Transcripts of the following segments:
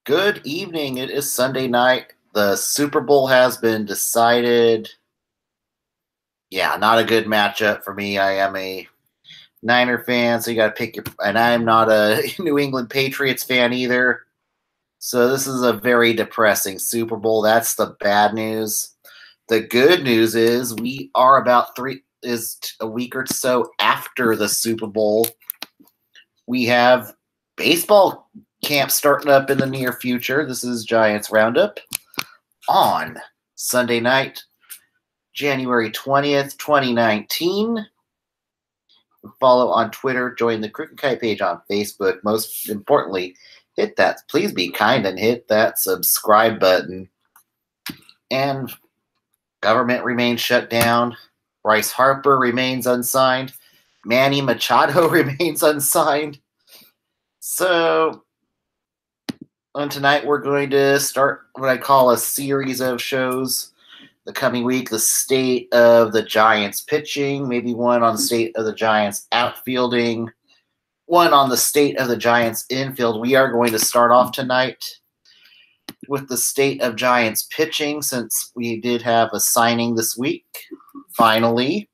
Good evening. It is Sunday night. The Super Bowl has been decided. Yeah, not a good matchup for me. I am a Niner fan, so you got to pick your. And I'm not a New England Patriots fan either. So this is a very depressing Super Bowl. That's the bad news. The good news is we are about a week or so after the Super Bowl. We have baseball camp starting up in the near future. This is Giants Roundup on Sunday night, January 20th, 2019. Follow on Twitter, join the Crooked Kite page on Facebook. Most importantly, please be kind and hit that subscribe button. And government remains shut down. Bryce Harper remains unsigned. Manny Machado remains unsigned. So, on tonight, we're going to start what I call a series of shows the coming week. The state of the Giants pitching, maybe one on the state of the Giants outfielding, one on the state of the Giants infield. We are going to start off tonight with the state of Giants pitching, since we did have a signing this week, finally.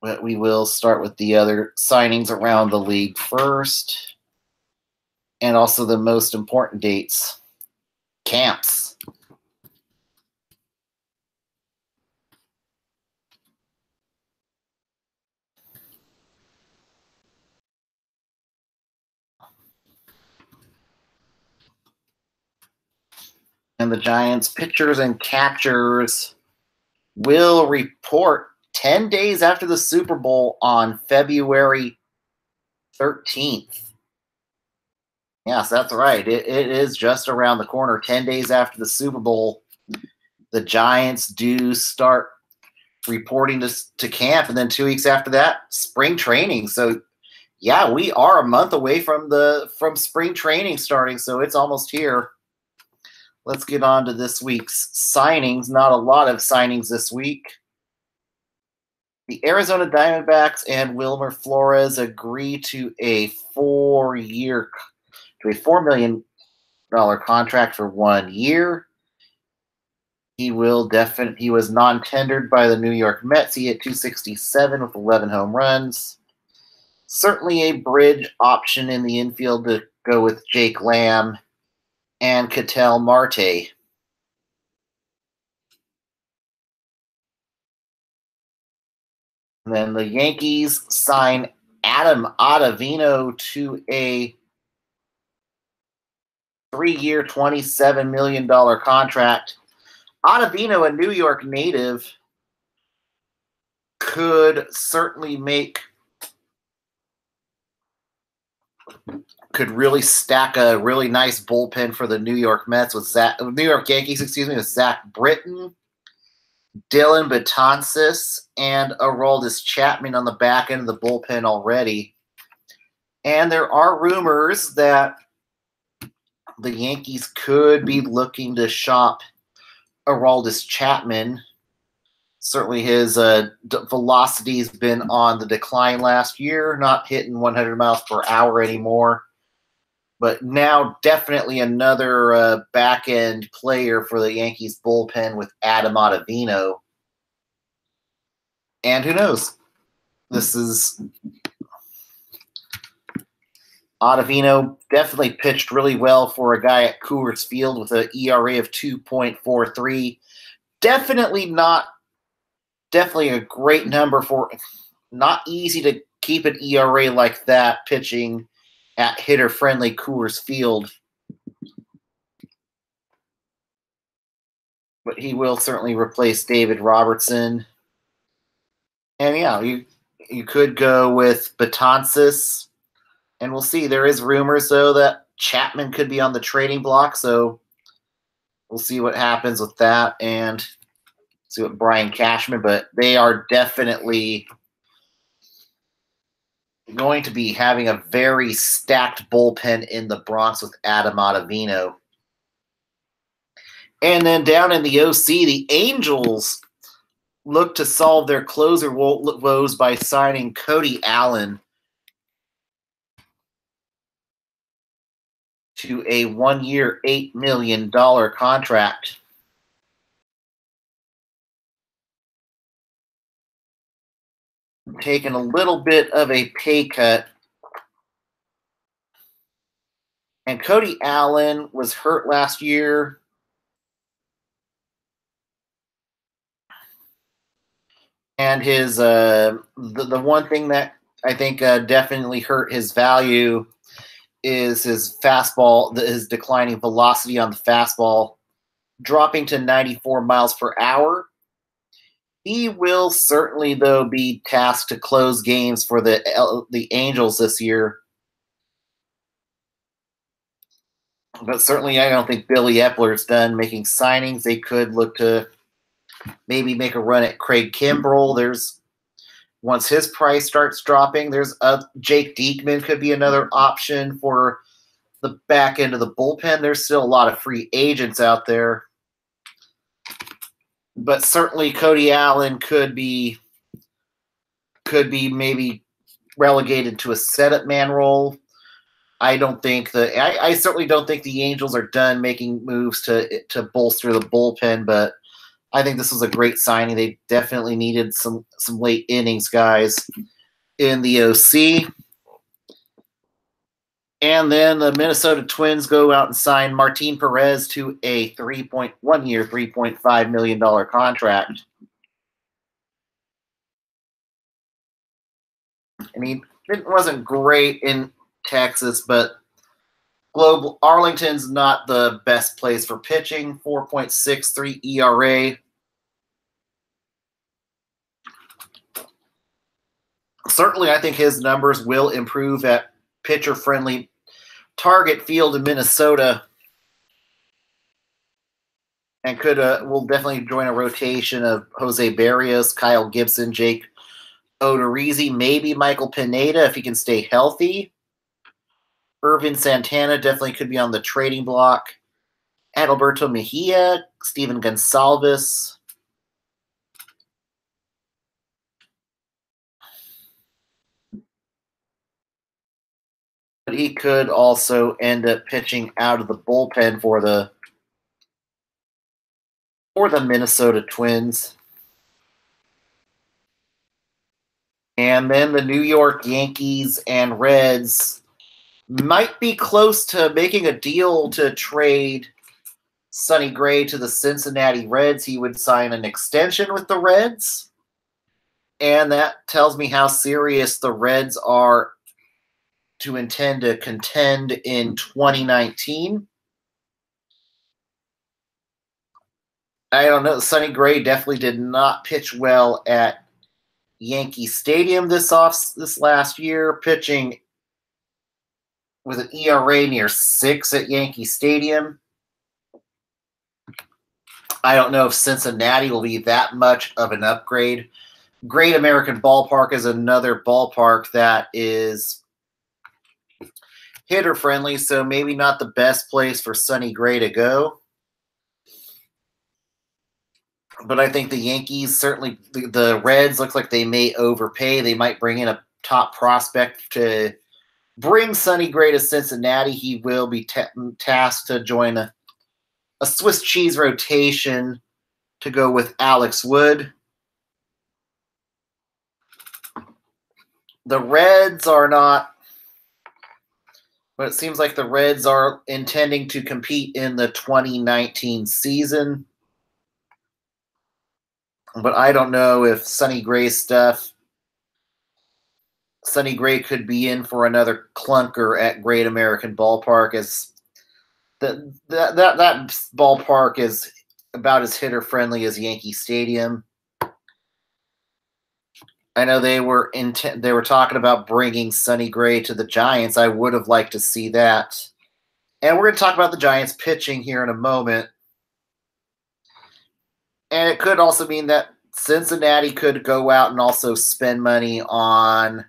But we will start with the other signings around the league first, and also the most important dates, camps. And the Giants pitchers and catchers will report 10 days after the Super Bowl on February 13th. Yes, that's right. It is just around the corner. 10 days after the Super Bowl, the Giants do start reporting to camp, and then 2 weeks after that, spring training. So, yeah, we are a month away from spring training starting, so it's almost here. Let's get on to this week's signings. Not a lot of signings this week. The Arizona Diamondbacks and Wilmer Flores agree to a $4 million contract for 1 year. He was non-tendered by the New York Mets. He hit .267 with 11 home runs. Certainly a bridge option in the infield to go with Jake Lamb and Ketel Marte. And then the Yankees sign Adam Ottavino to a 3-year, $27 million contract. Ottavino, a New York native, could really stack a really nice bullpen for the New York Yankees, with Zach Britton, Dylan Betances, and Aroldis Chapman on the back end of the bullpen already. And there are rumors that the Yankees could be looking to shop Aroldis Chapman. Certainly his velocity's been on the decline last year, not hitting 100 miles per hour anymore. But now definitely another back-end player for the Yankees bullpen with Adam Ottavino. And who knows? Ottavino definitely pitched really well for a guy at Coors Field with an ERA of 2.43. Definitely a great number for not easy to keep an ERA like that pitching at hitter-friendly Coors Field. But he will certainly replace David Robertson. And yeah, you could go with Betances. And we'll see. There is rumors, though, that Chapman could be on the trading block. So we'll see what happens with that and see what Brian Cashman. But they are definitely going to be having a very stacked bullpen in the Bronx with Adam Ottavino. And then down in the OC, the Angels look to solve their closer woes by signing Cody Allen to a 1-year, $8 million contract. Taking a little bit of a pay cut. And Cody Allen was hurt last year. And his the one thing that I think definitely hurt his value is his fastball, his declining velocity on the fastball, dropping to 94 miles per hour. He will certainly, though, be tasked to close games for the Angels this year. But certainly, I don't think Billy Epler's done making signings. They could look to maybe make a run at Craig Kimbrell. Once his price starts dropping, there's Jake Diekman could be another option for the back end of the bullpen. There's still a lot of free agents out there. But certainly Cody Allen could be maybe relegated to a setup man role. I certainly don't think the Angels are done making moves to bolster the bullpen, but I think this was a great signing. They definitely needed some late innings guys in the OC. And then the Minnesota Twins go out and sign Martin Perez to a 1-year, $3.5 million contract. And he wasn't great in Texas, but Arlington's not the best place for pitching. 4.63 ERA. Certainly, I think his numbers will improve at pitcher-friendly Target Field in Minnesota, and will definitely join a rotation of Jose Barrios, Kyle Gibson, Jake Odorizzi, maybe Michael Pineda if he can stay healthy. Irvin Santana definitely could be on the trading block. Adalberto Mejia, Steven Gonsalves. But he could also end up pitching out of the bullpen for the Minnesota Twins. And then the New York Yankees and Reds might be close to making a deal to trade Sonny Gray to the Cincinnati Reds. He would sign an extension with the Reds. And that tells me how serious the Reds are to intend to contend in 2019. I don't know. Sonny Gray definitely did not pitch well at Yankee Stadium this last year, pitching with an ERA near 6 at Yankee Stadium. I don't know if Cincinnati will be that much of an upgrade. Great American Ballpark is another ballpark that is hitter friendly, so maybe not the best place for Sonny Gray to go. But I think the Yankees, certainly the Reds, looks like they may overpay. They might bring in a top prospect to bring Sonny Gray to Cincinnati. He will be tasked to join a Swiss cheese rotation to go with Alex Wood. The Reds are not, but it seems like the Reds are intending to compete in the 2019 season. But I don't know if Sonny Gray could be in for another clunker at Great American Ballpark, as that ballpark is about as hitter friendly as Yankee Stadium. I know they were talking about bringing Sonny Gray to the Giants. I would have liked to see that. And we're going to talk about the Giants pitching here in a moment. And it could also mean that Cincinnati could go out and also spend money on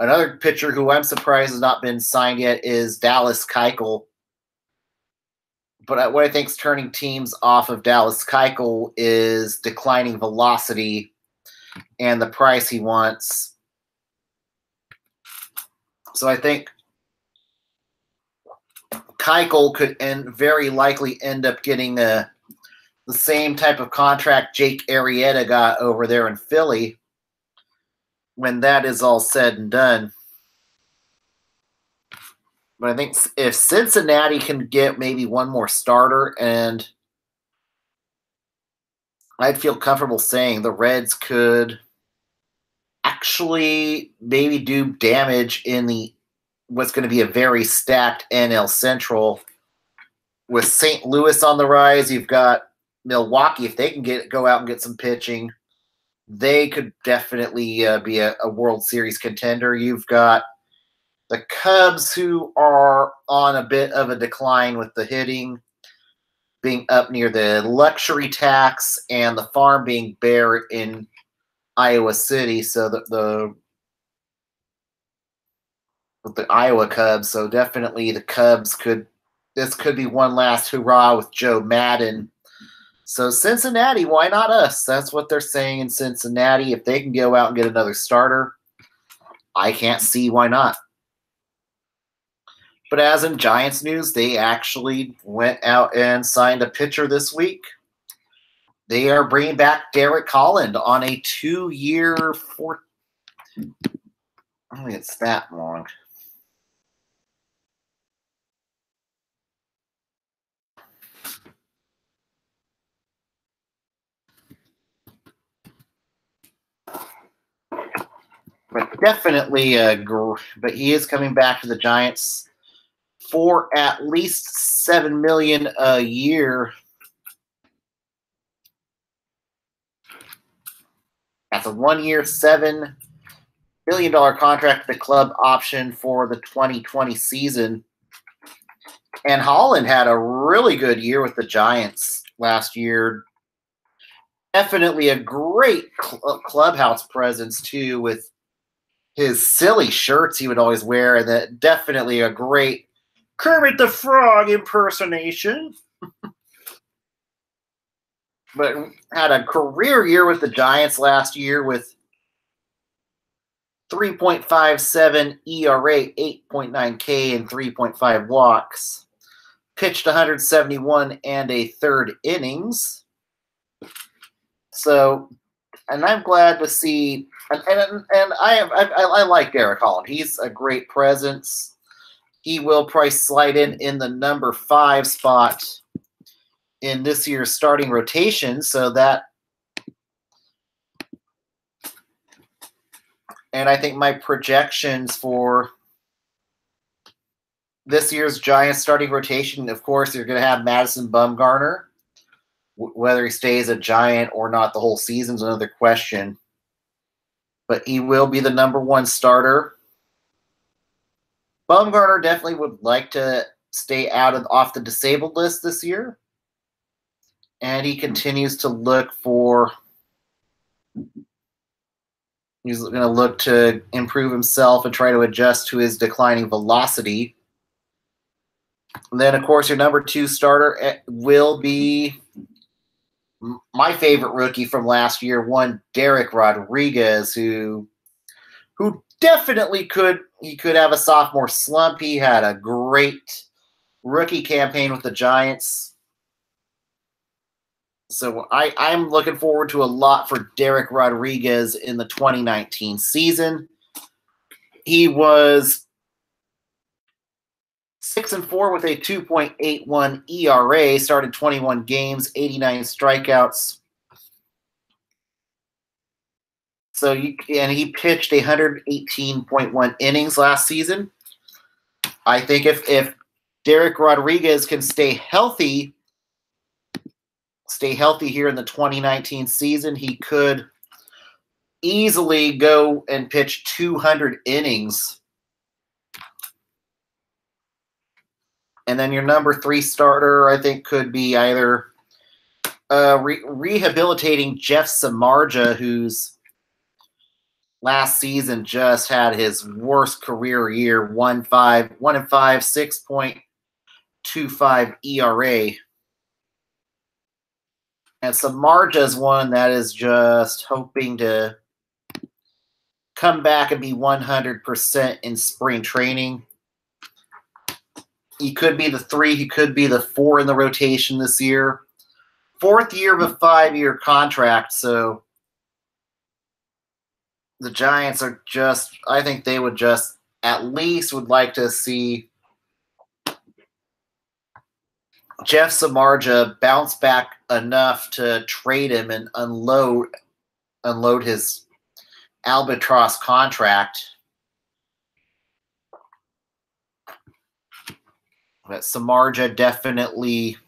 another pitcher who I'm surprised has not been signed yet, is Dallas Keuchel. But what I think is turning teams off of Dallas Keuchel is declining velocity and the price he wants. So I think Keuchel could very likely end up getting the same type of contract Jake Arrieta got over there in Philly when that is all said and done. But I think if Cincinnati can get maybe one more starter, and I'd feel comfortable saying the Reds could actually maybe do damage in what's going to be a very stacked NL Central. With St. Louis on the rise, you've got Milwaukee. If they can go out and get some pitching, they could definitely be a World Series contender. You've got the Cubs, who are on a bit of a decline with the hitting being up near the luxury tax and the farm being bare in Iowa City. So the Iowa Cubs. So definitely the Cubs this could be one last hurrah with Joe Madden. So Cincinnati, why not us? That's what they're saying in Cincinnati. If they can go out and get another starter, I can't see why not. But as in Giants news, they actually went out and signed a pitcher this week. They are bringing back Derek Holland on a 2-year, I don't think it's that long. But definitely, but he is coming back to the Giants for at least $7 million a year. That's a 1-year, $7 million contract, the club option for the 2020 season. And Holland had a really good year with the Giants last year. Definitely a great clubhouse presence, too, with his silly shirts he would always wear, and that definitely a great Kermit the Frog impersonation. But had a career year with the Giants last year with 3.57 ERA, 8.9 K, and 3.5 walks. Pitched 171 and a third innings. So, and I'm glad to see, and I like Derek Holland. He's a great presence. He will probably slide in the number 5 spot in this year's starting rotation. So that, and I think my projections for this year's Giants starting rotation, of course, you're going to have Madison Bumgarner. Whether he stays a Giant or not the whole season is another question. But he will be the number 1 starter. Bumgarner definitely would like to stay off the disabled list this year. And he continues to look for – he's going to look to improve himself and try to adjust to his declining velocity. And then, of course, your number 2 starter will be my favorite rookie from last year, one Derek Rodriguez, who definitely could have a sophomore slump. He had a great rookie campaign with the Giants. So I'm looking forward to a lot for Derek Rodriguez in the 2019 season. He was 6-4 with a 2.81 ERA, started 21 games, 89 strikeouts. So he pitched 118.1 innings last season. I think if Derek Rodriguez can stay healthy here in the 2019 season, he could easily go and pitch 200 innings. And then your number 3 starter, I think, could be either rehabilitating Jeff Samardzija, who's last season just had his worst career year, 1-5, 6.25 ERA. And Samardzija's one that is just hoping to come back and be 100% in spring training. He could be the 3. He could be the 4 in the rotation this year. 4th year of a 5-year contract. So the Giants are just, I think they would just at least would like to see Jeff Samardzija bounce back enough to trade him and unload his albatross contract. But Samardzija definitely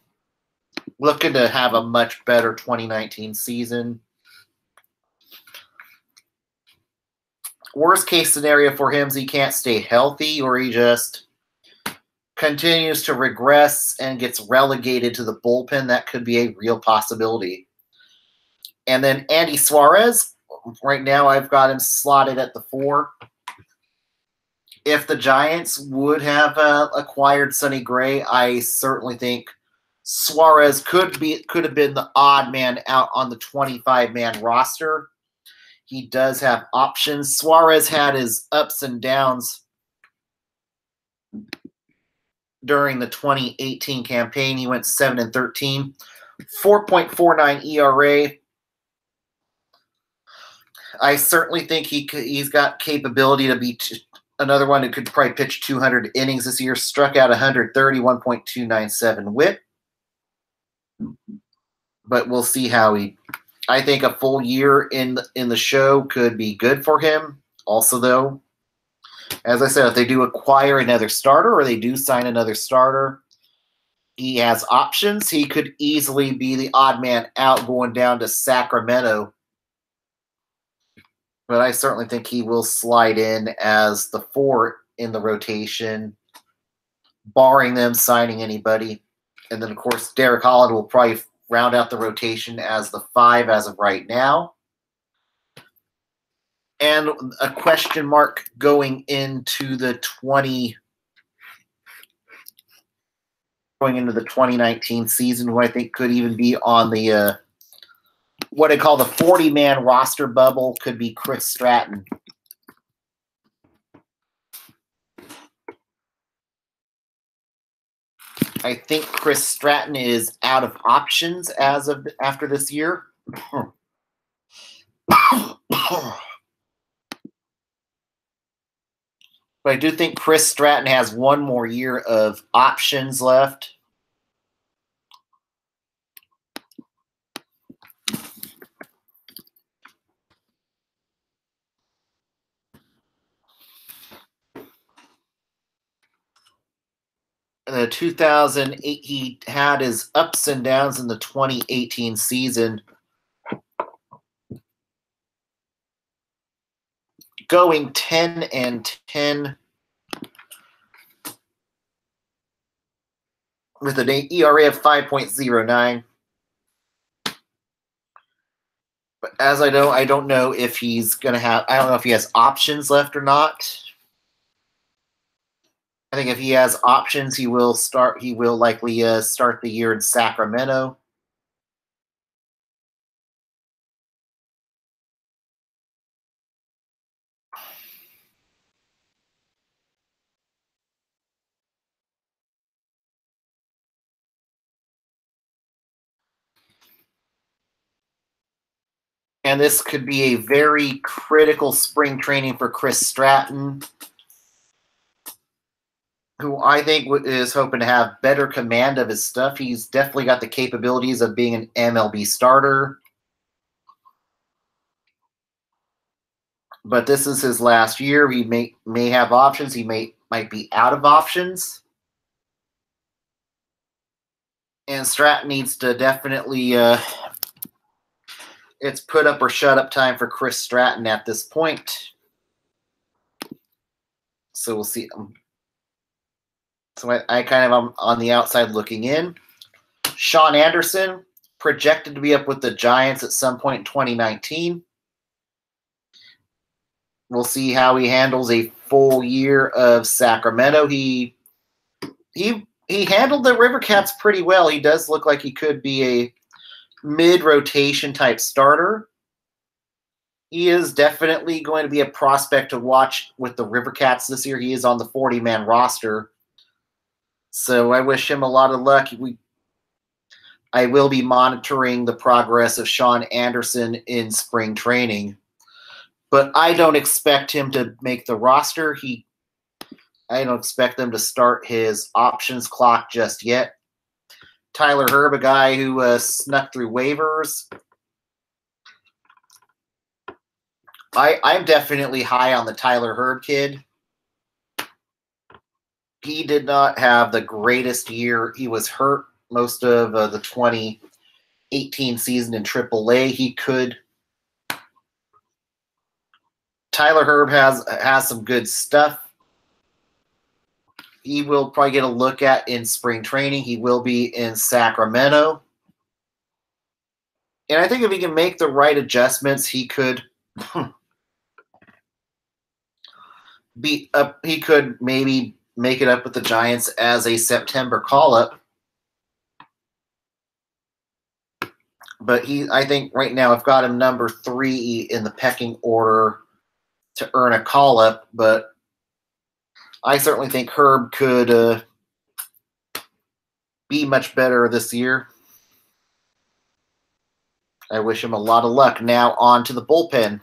looking to have a much better 2019 season. Worst case scenario for him is he can't stay healthy, or he just continues to regress and gets relegated to the bullpen. That could be a real possibility. And then Andy Suarez, right now I've got him slotted at the 4. If the Giants would have acquired Sonny Gray, I certainly think Suarez could have been the odd man out on the 25-man roster. He does have options. Suarez had his ups and downs during the 2018 campaign. He went 7-13, 4.49 ERA. I certainly think he's got capability to be another one who could probably pitch 200 innings this year. Struck out 130, 1.297 WHIP. But we'll see how he. I think a full year in the show could be good for him. Also, though, as I said, if they do acquire another starter or they do sign another starter, he has options. He could easily be the odd man out going down to Sacramento. But I certainly think he will slide in as the 4 in the rotation, barring them signing anybody. And then, of course, Derek Holland will probably round out the rotation as the 5 as of right now. And a question mark going into the 2019 season, who I think could even be on the what I call the 40-man roster bubble, could be Chris Stratton. I think Chris Stratton is out of options as of after this year. But I do think Chris Stratton has one more year of options left. In the 2008, he had his ups and downs in the 2018 season. Going 10-10 with an ERA of 5.09. But as I don't know if he's going to have, I don't know if he has options left or not. I think if he has options, he will likely start the year in Sacramento. And this could be a very critical spring training for Chris Stratton, who I think is hoping to have better command of his stuff. He's definitely got the capabilities of being an MLB starter. But this is his last year. He may have options. He might be out of options. And Stratton needs to definitely it's put up or shut up time for Chris Stratton at this point. So we'll see. So I kind of am on the outside looking in. Sean Anderson, projected to be up with the Giants at some point in 2019. We'll see how he handles a full year of Sacramento. He handled the River Cats pretty well. He does look like he could be a mid-rotation type starter. He is definitely going to be a prospect to watch with the River Cats this year. He is on the 40-man roster. So I wish him a lot of luck. I will be monitoring the progress of Sean Anderson in spring training, but I don't expect him to make the roster. I don't expect them to start his options clock just yet. Tyler Herb, a guy who snuck through waivers. I'm definitely high on the Tyler Herb kid. He did not have the greatest year. He was hurt most of the 2018 season in AAA. Tyler Herb has some good stuff. He will probably get a look at in spring training. He will be in Sacramento. And I think if he can make the right adjustments, he could be up. He could maybe make it up with the Giants as a September call-up. But I think right now I've got him number 3 in the pecking order to earn a call-up. But I certainly think Herb could be much better this year. I wish him a lot of luck. Now on to the bullpen.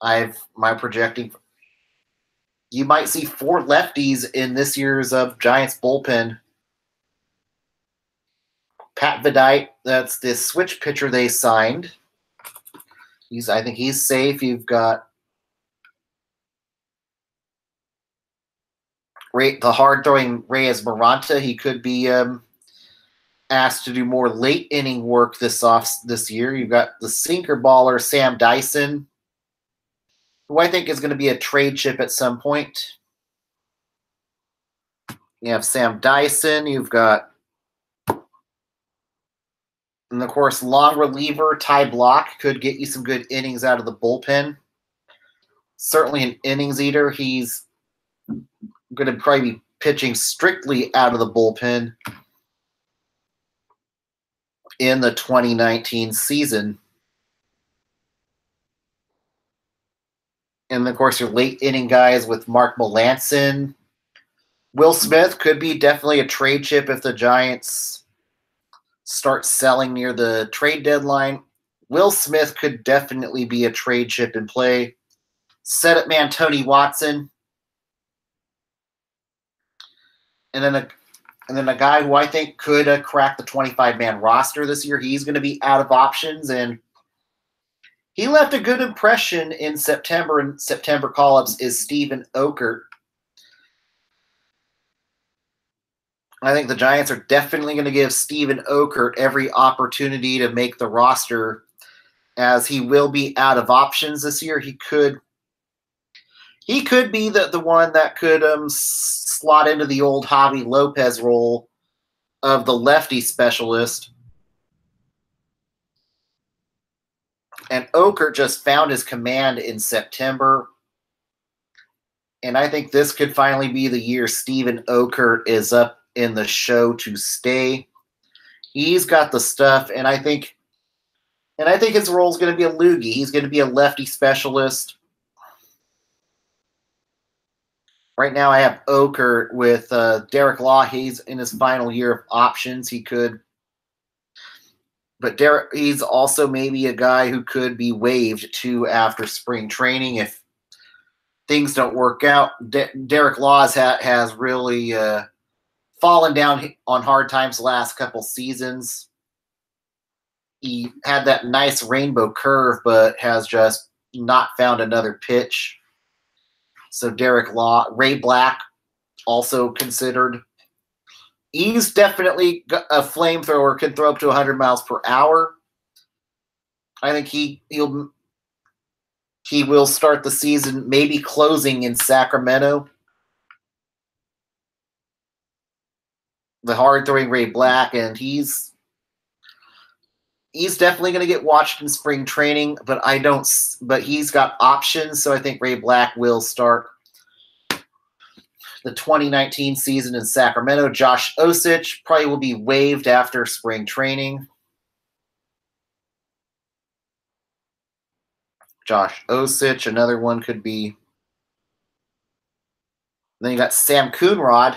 My projecting. You might see 4 lefties in this year's Giants bullpen. Pat Vidite, that's the switch pitcher they signed. I think he's safe. You've got the hard-throwing Reyes Maranta. He could be asked to do more late inning work this year. You've got the sinker baller Sam Dyson, who I think is going to be a trade chip at some point. You have Sam Dyson. You've got, and of course, long reliever Ty Block could get you some good innings out of the bullpen. Certainly an innings eater. He's going to probably be pitching strictly out of the bullpen in the 2019 season. And, of course, your late inning guys with Mark Melancon. Will Smith could be definitely a trade chip if the Giants start selling near the trade deadline. Will Smith could definitely be a trade chip in play. Setup man Tony Watson. And then a guy who I think could crack the 25-man roster this year. He's going to be out of options, and he left a good impression in September. And September call-ups is Steven Okert. I think the Giants are definitely going to give Steven Okert every opportunity to make the roster, as he will be out of options this year. He could be the one that could slot into the old Javi Lopez role of the lefty specialist. And Okert just found his command in September. And I think this could finally be the year Steven Okert is up in the show to stay. He's got the stuff, and I think his role is going to be a loogie. He's going to be a lefty specialist. Right now I have Okert with Derek Law. He's in his final year of options. But he's also maybe a guy who could be waived too after spring training if things don't work out. Derek Law has really fallen down on hard times the last couple seasons. He had that nice rainbow curve, but has just not found another pitch. So Derek Law, Ray Black, also considered. He's definitely a flamethrower, can throw up to 100 miles per hour. I think he will start the season maybe closing in Sacramento. The hard-throwing Ray Black, and he's definitely going to get watched in spring training, but he's got options, so I think Ray Black will start the 2019 season in Sacramento. Josh Osich probably will be waived after spring training. Josh Osich, another one could be. Then you got Sam Coonrod.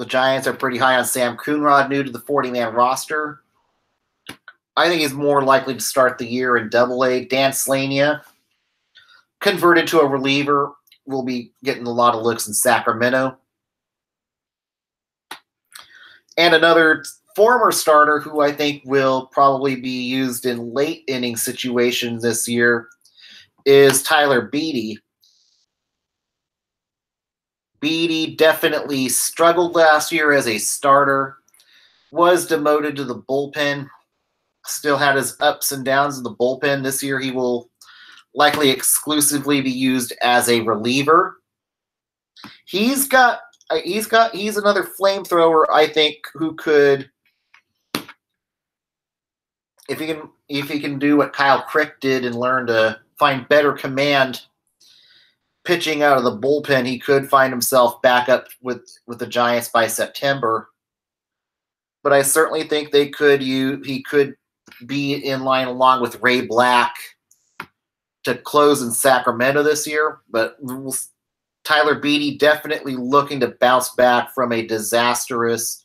The Giants are pretty high on Sam Coonrod, new to the 40-man roster. I think he's more likely to start the year in Double-A. Dan Slania, converted to a reliever, will be getting a lot of looks in Sacramento. And another former starter who I think will probably be used in late inning situations this year is Tyler Beede. Beede definitely struggled last year as a starter, was demoted to the bullpen, still had his ups and downs in the bullpen. This year he will likely exclusively be used as a reliever. He's another flamethrower, I think, who could, if he can do what Kyle Crick did and learn to find better command pitching out of the bullpen, he could find himself back up with the Giants by September. But I certainly think he could be in line along with Ray Black to close in Sacramento this year. But Tyler Beede definitely looking to bounce back from a disastrous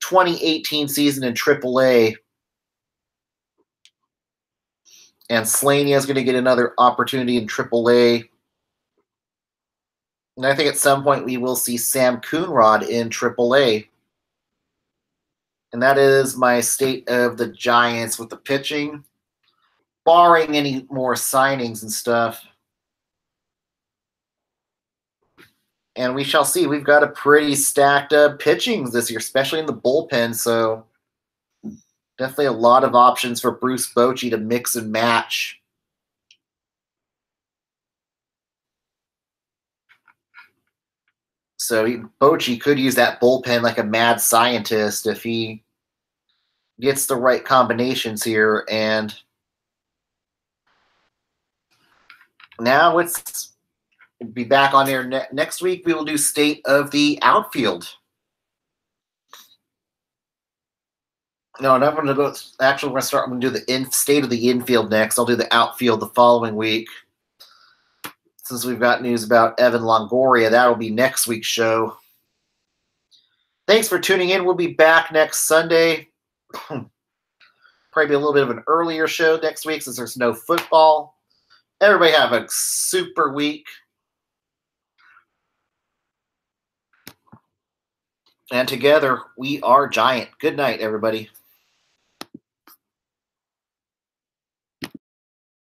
2018 season in AAA. And Slania is going to get another opportunity in AAA. And I think at some point we will see Sam Coonrod in AAA. And that is my state of the Giants with the pitching, barring any more signings and stuff. And we shall see. We've got a pretty stacked pitchings this year, especially in the bullpen. So definitely a lot of options for Bruce Bochy to mix and match. So Bochy could use that bullpen like a mad scientist if he gets the right combinations here. And now it's be back on air next week. We will do state of the outfield. No, I'm not going to go. Actually, we're going to do the state of the infield next. I'll do the outfield the following week. Since we've got news about Evan Longoria, that'll be next week's show. Thanks for tuning in. We'll be back next Sunday. Probably be a little bit of an earlier show next week since there's no football. Everybody have a super week. And together, we are Giant. Good night, everybody.